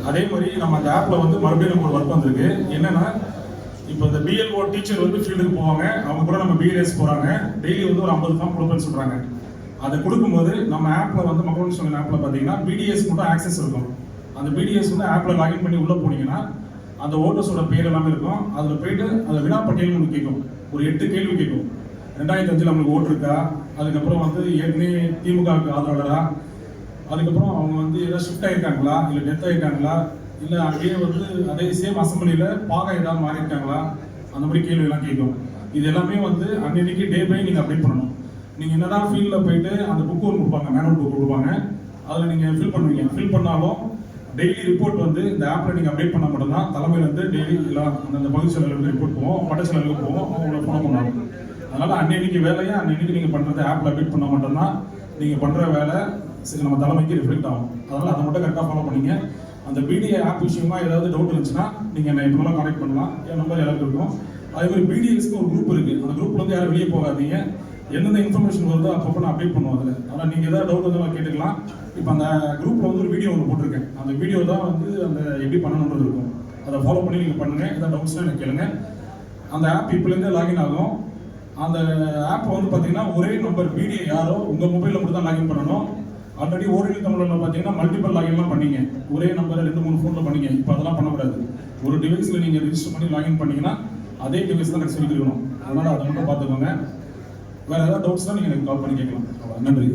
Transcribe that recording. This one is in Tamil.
அதே மாதிரி நம்ம அந்த ஆப்பில் வந்து மறுபடியும் நம்ம ஒரு ஒர்க் வந்திருக்கு. என்னன்னா, இப்போ இந்த பிஎல்ஓ டீச்சர் வந்து ஃபீல்டுக்கு போவாங்க, அவங்க கூட நம்ம பிஎல்எஸ் போகிறாங்க, டெய்லி வந்து ஒரு 50 ஃபார்ம் கொடுப்பேன்னு சொல்கிறாங்க. அதை கொடுக்கும்போது நம்ம ஆப்பில் வந்து மக்கள் சொன்ன ஆப்பில் பார்த்தீங்கன்னா பிடிஎஸ் மட்டும் ஆக்சஸ் இருக்கும். அந்த பிடிஎஸ் வந்து ஆப்பில் லாகின் பண்ணி உள்ளே போனீங்கன்னா அந்த ஓட்டர்ஸோட பேர் எல்லாமே இருக்கும். அதில் போயிட்டு அந்த வினாப்பட்டியல் நமக்கு கேட்கும். ஒரு 8 கேள்வி கேட்கும். 2005 நம்மளுக்கு ஓட்டு இருக்கா, அதுக்கப்புறம் வந்து ஏற்கனவே திமுகவுக்கு ஆதரவாளரா, அதுக்கப்புறம் அவங்க வந்து ஏதாவது ஷிஃப்ட் ஆகிருக்காங்களா, இல்லை டெத் ஆகிருக்காங்களா, இல்லை அங்கேயே வந்து அதே சேம் அசம்பிளியில் பாகம் ஏதாவது மாறியிருக்காங்களா, அந்த மாதிரி கேள்வியெல்லாம் கேட்கும். இது எல்லாமே வந்து அன்னைக்கு டே பை நீங்கள் அப்டேட் பண்ணணும். நீங்கள் என்னதான் ஃபீல்டில் போயிட்டு அந்த புக் ஒன்று கொடுப்பாங்க, மேனுவல் புக் கொடுப்பாங்க, அதில் நீங்கள் ஃபில் பண்ணுவீங்க. ஃபில் பண்ணாலும் டெய்லி ரிப்போர்ட் வந்து இந்த ஆப்பில் நீங்கள் அப்டேட் பண்ண மட்டும்தான் தலைமையிலேருந்து டெய்லி எல்லாம் அந்த பகுதி செயலருக்கு ரிப்போர்ட் போவோம், வட்ட செயலருக்கு போவோம், அவங்களோட ஃபோன் பண்ணுவாங்க. அதனால் அன்னைக்கு வேலையை அன்னைக்கு நீங்கள் பண்ணுறது ஆப்பில் அப்டேட் பண்ணால் மட்டும்தான் நீங்கள் பண்ணுற வேலை சரி நம்ம தலைமைக்கு ரிஃப்ளெக்ட் ஆகும். அதனால் அதை மட்டும் கரெக்டாக ஃபாலோ பண்ணிங்க. அந்த பிடிஏ ஆப் விஷயமா ஏதாவது டவுட் இருந்துச்சுன்னா நீங்கள் என்னை எப்படிலாம் கான்டெக்ட் பண்ணலாம், என் நம்பர் எல்லாருக்கும் இருக்கும். அதே மாதிரி பிடிஎஸ்க்கு ஒரு குரூப் இருக்குது. அந்த குரூப்ல வந்து யாரும் வெளியே போகாதீங்க. எந்தெந்த இன்ஃபர்மேஷன் வருதோ அப்பப்போ நான் அப்டேட் பண்ணுவோம் அதில். அதனால் நீங்கள் ஏதாவது டவுட் வந்து கேட்டுக்கலாம். இப்போ அந்த குரூப்பில் வந்து ஒரு வீடியோ ஒன்று போட்டிருக்கேன். அந்த வீடியோ தான் வந்து அந்த எப்படி பண்ணணுன்றது இருக்கும். அதை ஃபாலோ பண்ணி நீங்கள் பண்ணுங்கள். ஏதாவது டவுட்ஸ்லாம் எனக்கு கேளுங்க. அந்த ஆப் இப்போலேருந்தே லாகின் ஆகும். அந்த ஆப் வந்து பார்த்தீங்கன்னா ஒரே நம்பர் பிடிஏ யாரோ உங்கள் மொபைலில் மட்டும் தான் லாகின் பண்ணணும். ஆல்ரெடி ஓடிடி தமிழில் பார்த்தீங்கன்னா மல்டிபிள் லாகின்லாம் பண்ணீங்க. ஒரே நம்பரை 2-3 ஃபோனில் பண்ணீங்க. இப்போ அதெல்லாம் பண்ணக்கூடாது. ஒரு டிவைஸில் நீங்கள் ரிஜிஸ்டர் பண்ணி லாகின் பண்ணீங்கன்னா அதே டிவைஸ் தான் கடைசி இருக்கணும். அதனால் அதை மட்டும் பார்த்துக்கோங்க. வேறு ஏதாவது டவுட்ஸ்னால் நீங்கள் எனக்கு கால் பண்ணி கேட்கலாம். நன்றி.